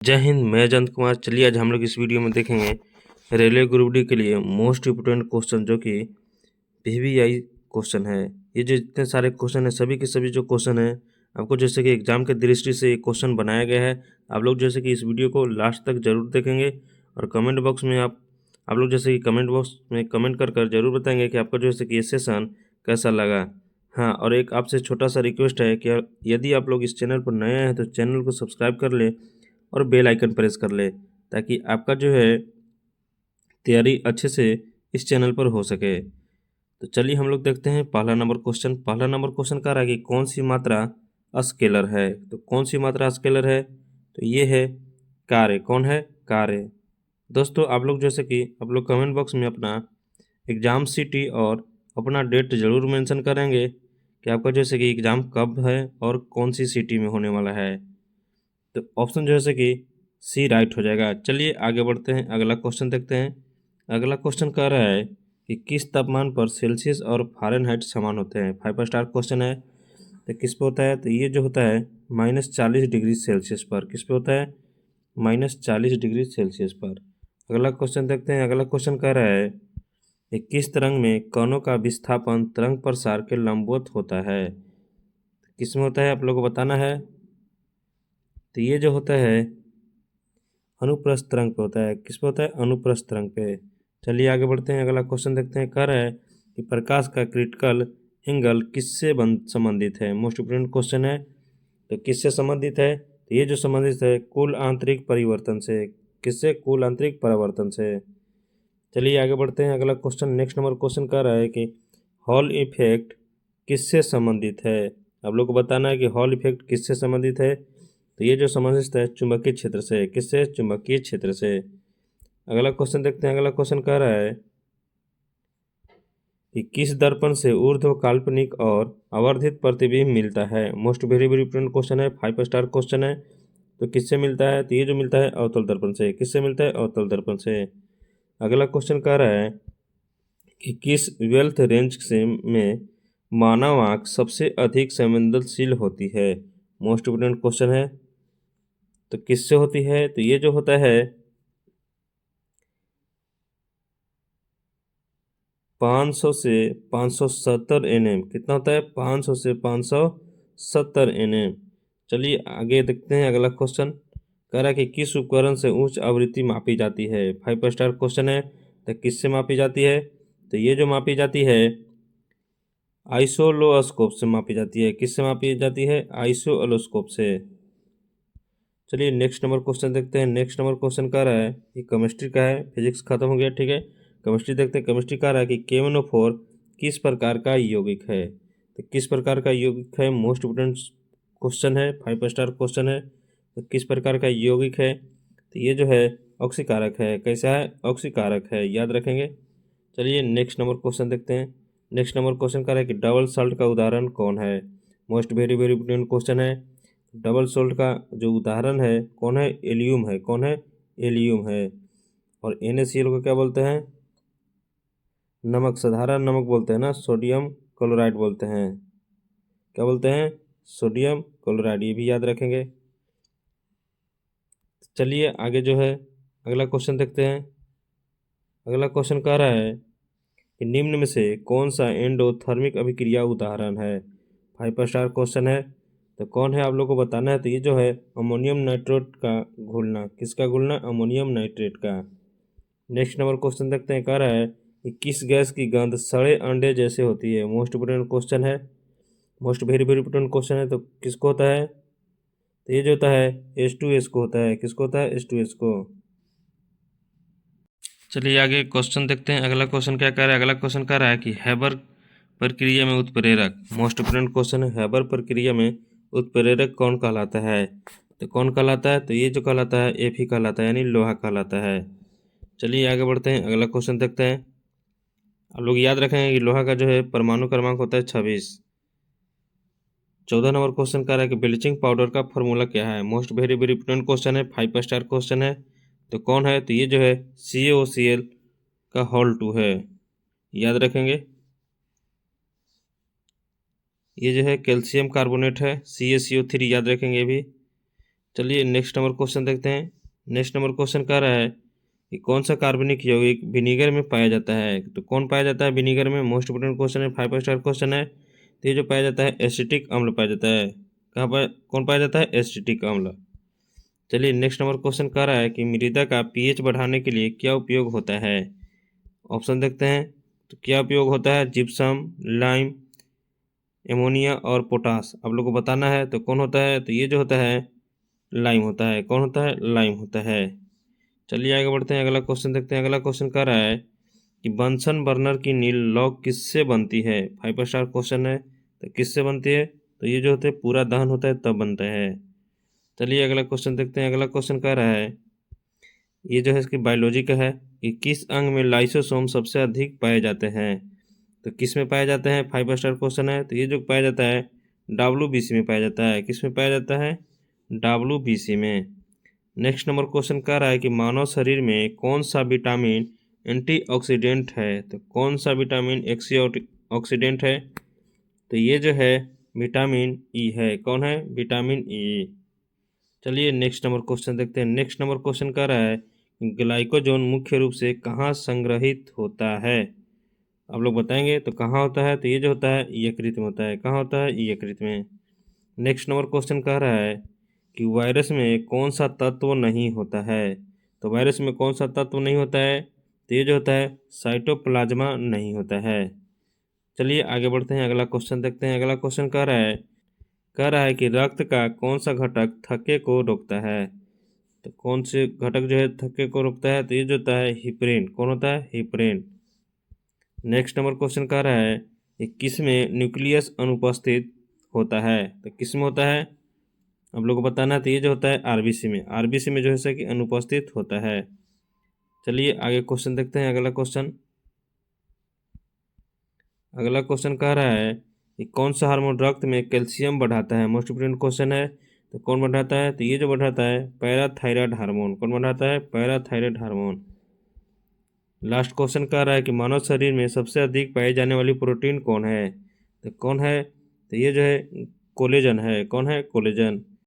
जय हिंद, मैं जयंत कुमार। चलिए आज हम लोग इस वीडियो में देखेंगे रेलवे ग्रुप डी के लिए मोस्ट इम्पोर्टेंट क्वेश्चन जो कि पीवीआई क्वेश्चन है। ये जो इतने सारे क्वेश्चन है, सभी के सभी जो क्वेश्चन है आपको जैसे कि एग्जाम के दृष्टि से एक क्वेश्चन बनाया गया है। आप लोग जैसे कि इस वीडियो को लास्ट तक जरूर देखेंगे और कमेंट बॉक्स में आप लोग जैसे कि कमेंट बॉक्स में कमेंट कर जरूर बताएंगे कि आपको जैसे कि ये सेशन कैसा लगा। हाँ, और एक आपसे छोटा सा रिक्वेस्ट है कि यदि आप लोग इस चैनल पर नए हैं तो चैनल को सब्सक्राइब कर ले और बेल आइकन प्रेस कर ले, ताकि आपका जो है तैयारी अच्छे से इस चैनल पर हो सके। तो चलिए हम लोग देखते हैं पहला नंबर क्वेश्चन। पहला नंबर क्वेश्चन कह रहा है कि कौन सी मात्रा स्केलर है। तो कौन सी मात्रा स्केलर है, तो ये है कार्य। कौन है? कार्य। दोस्तों आप लोग जैसे कि आप लोग कमेंट बॉक्स में अपना एग्ज़ाम सिटी और अपना डेट ज़रूर मेंशन करेंगे कि आपका जैसे कि एग्ज़ाम कब है और कौन सी सिटी में होने वाला है। तो ऑप्शन जो है कि सी राइट हो जाएगा। चलिए आगे बढ़ते हैं, अगला क्वेश्चन देखते हैं। अगला क्वेश्चन कह रहा है कि किस तापमान पर सेल्सियस और फ़ारेनहाइट समान होते हैं। 5 स्टार क्वेश्चन है। तो किस पे होता है? तो ये जो होता है -40 डिग्री सेल्सियस पर। किस पे होता है? -40 डिग्री सेल्सियस पर। अगला क्वेश्चन देखते हैं। अगला क्वेश्चन कह रहा है कि किस तरंग में कणों का विस्थापन तरंग प्रसार के लंबवत होता है। किस में होता है आप लोगों को बताना है। तो ये जो होता है अनुप्रस्थ तरंग पे होता है। किस पे होता है? अनुप्रस्थ तरंग पे। चलिए आगे बढ़ते हैं, अगला क्वेश्चन देखते हैं। कह रहा है कि प्रकाश का क्रिटिकल एंगल किससे संबंधित है। मोस्ट इम्पोर्टेंट क्वेश्चन है। तो किससे संबंधित है? तो ये जो संबंधित है कुल आंतरिक परिवर्तन से। किससे? कुल आंतरिक परिवर्तन से। चलिए आगे बढ़ते हैं, अगला क्वेश्चन। नेक्स्ट नंबर क्वेश्चन कह रहा है कि हॉल इफेक्ट किससे संबंधित है। आप लोग को बताना है कि हॉल इफेक्ट किससे संबंधित है। तो ये जो संबंधित है चुंबकीय क्षेत्र से। किससे? चुंबकीय क्षेत्र से। अगला क्वेश्चन देखते हैं। अगला क्वेश्चन कह रहा है कि किस दर्पण से ऊर्ध्व काल्पनिक और आवर्धित प्रतिबिंब मिलता है। Most very very important question है, 5 स्टार क्वेश्चन है। तो किससे मिलता है? तो ये जो मिलता है अवतल दर्पण से। किससे मिलता है? अवतल दर्पण से। अगला क्वेश्चन कह रहा है कि किस वेल्थ रेंज से में मानव आँख सबसे अधिक संवेदनशील होती है। मोस्ट इम्पोर्टेंट क्वेश्चन है। तो किससे होती है? तो ये जो होता है 500 से 570 nm। कितना होता है? 500 से 570 nm। चलिए आगे देखते हैं, अगला क्वेश्चन कह रहा है कि किस उपकरण से उच्च आवृत्ति मापी जाती है। 5 स्टार क्वेश्चन है। तो किससे मापी जाती है? तो ये जो मापी जाती है आइसोलोस्कोप से मापी जाती है। किससे मापी जाती है? आइसोलोस्कोप से। चलिए नेक्स्ट नंबर क्वेश्चन देखते हैं। नेक्स्ट नंबर क्वेश्चन कह रहा है कि केमिस्ट्री का है, फिजिक्स खत्म हो गया, ठीक है। केमिस्ट्री देखते हैं। केमिस्ट्री कह रहा है कि KNO4 किस प्रकार का यौगिक है। तो किस प्रकार का यौगिक है? मोस्ट इम्पोर्टेंट क्वेश्चन है, 5 स्टार क्वेश्चन है। तो किस प्रकार का यौगिक है? तो ये जो है ऑक्सीकारक है। कैसा है? ऑक्सीकारक है, याद रखेंगे। चलिए नेक्स्ट नंबर क्वेश्चन देखते हैं। नेक्स्ट नंबर क्वेश्चन कह रहा है कि डबल सॉल्ट का उदाहरण कौन है। Most very very important question है। डबल सॉल्ट का जो उदाहरण है कौन है? एलियम है। कौन है? एलियम है। और NaCl को क्या बोलते हैं? नमक, साधारण नमक बोलते हैं ना, सोडियम क्लोराइड बोलते हैं। क्या बोलते हैं? सोडियम क्लोराइड, ये भी याद रखेंगे। चलिए आगे जो है अगला क्वेश्चन देखते हैं। अगला क्वेश्चन कह रहा है कि निम्न में से कौन सा एंडोथर्मिक अभिक्रिया उदाहरण है। 5 स्टार क्वेश्चन है। तो कौन है आप लोग को बताना है। तो ये जो है अमोनियम नाइट्रेट का घुलना। किसका घुलना? अमोनियम नाइट्रेट का। नेक्स्ट नंबर क्वेश्चन देखते हैं। कह रहा है कि किस गैस की गंध सड़े अंडे जैसे होती है। मोस्ट इंपोर्टेंट क्वेश्चन है, most very very important question है। तो किसको होता है? तो ये जो होता है H2S को होता है। किसको होता है? H2S को। चलिए आगे क्वेश्चन देखते हैं। अगला क्वेश्चन क्या कह रहा है। अगला क्वेश्चन कह रहा है कि हैबर प्रक्रिया में उत्प्रेरक। मोस्ट इंपोर्टेंट क्वेश्चन है, हैबर प्रक्रिया में उत्प्रेरक कौन कहलाता है। तो कौन कहलाता है? तो ये जो कहलाता है Fe कहलाता है, यानी लोहा कहलाता है। चलिए आगे बढ़ते हैं, अगला क्वेश्चन देखते हैं। आप लोग याद रखेंगे कि लोहा का जो है परमाणु क्रमांक होता है 26। 14 नंबर क्वेश्चन कह रहा है कि ब्लीचिंग पाउडर का फॉर्मूला क्या है। Most very very important question है, 5 स्टार क्वेश्चन है। तो कौन है? तो ये जो है CaOCl का होल 2 है, याद रखेंगे। ये जो है कैल्शियम कार्बोनेट है, CaCO3, याद रखेंगे भी। चलिए नेक्स्ट नंबर क्वेश्चन देखते हैं। नेक्स्ट नंबर क्वेश्चन कह रहा है कि कौन सा कार्बनिक यौगिक विनीगर में पाया जाता है। तो कौन पाया जाता है विनीगर में? मोस्ट इंपोर्टेंट क्वेश्चन है, 5 स्टार क्वेश्चन है। तो ये जो पाया जाता है एसिटिक अम्ल पाया जाता है। कहाँ पर कौन पाया जाता है? एसिटिक अम्ल। चलिए नेक्स्ट नंबर क्वेश्चन कह रहा है कि मृदा का पीएच बढ़ाने के लिए क्या उपयोग होता है। ऑप्शन देखते हैं। तो क्या उपयोग होता है? जिप्सम, लाइम, एमोनिया और पोटास। आप लोग को बताना है। तो कौन होता है? तो ये जो होता है लाइम होता है। कौन होता है? लाइम होता है। चलिए आगे बढ़ते हैं, अगला क्वेश्चन देखते हैं। अगला क्वेश्चन कह रहा है कि बंसन बर्नर की नील लॉग किससे बनती है। 5 स्टार क्वेश्चन है। तो किससे बनती है? तो ये जो होते हैं पूरा दहन होता है तब बनता है। चलिए अगला क्वेश्चन देखते हैं। अगला क्वेश्चन कह रहा है, ये जो है इसकी बायोलॉजी का है कि किस अंग में लाइसोसोम सबसे अधिक पाए जाते हैं। तो किस में पाए जाते हैं? 5 स्टार क्वेश्चन है। तो ये जो पाया जाता है WBC में पाया जाता है। किस में पाया जाता है? WBC में। नेक्स्ट नंबर क्वेश्चन कह रहा है कि मानव शरीर में कौन सा विटामिन एंटीऑक्सीडेंट है। तो कौन सा विटामिन ऑक्सीडेंट है? तो ये जो है विटामिन ई है। कौन है? Vitamin E. चलिए नेक्स्ट नंबर क्वेश्चन देखते हैं। नेक्स्ट नंबर क्वेश्चन कह रहा है ग्लाइकोजन मुख्य रूप से कहाँ संग्रहित होता है। आप लोग बताएंगे तो कहाँ होता है? तो ये जो होता है यकृत में होता है। कहाँ होता है? यकृत में। नेक्स्ट नंबर क्वेश्चन कह रहा है कि वायरस में कौन सा तत्व नहीं होता है। तो वायरस में कौन सा तत्व नहीं होता है? तो ये जो होता है साइटोप्लाज्मा नहीं होता है। चलिए आगे बढ़ते हैं, अगला क्वेश्चन देखते हैं। अगला क्वेश्चन कह रहा है कि रक्त का कौन सा घटक थक्के को रोकता है। तो कौन से घटक जो है थक्के को रोकता है? तो ये जो होता है हिप्रेन। कौन होता है? हिप्रेन। नेक्स्ट नंबर क्वेश्चन कह रहा है कि किस में न्यूक्लियस अनुपस्थित होता है। तो किस में होता है? आप लोग को बताना है। तो ये जो होता है आरबीसी में। आरबीसी में जो है कि अनुपस्थित होता है। चलिए आगे क्वेश्चन देखते हैं। अगला क्वेश्चन कह रहा है कि कौन सा हार्मोन रक्त में कैल्शियम बढ़ाता है। मोस्ट इंपोर्टेंट क्वेश्चन है। तो कौन बढ़ाता है? तो ये जो बढ़ाता है पैराथायराइड हार्मोन। कौन बढ़ाता है? Parathyroid hormone. लास्ट क्वेश्चन कह रहा है कि मानव शरीर में सबसे अधिक पाई जाने वाली प्रोटीन कौन है। तो कौन है? तो ये जो है कोलेजन है। कौन है? कोलेजन।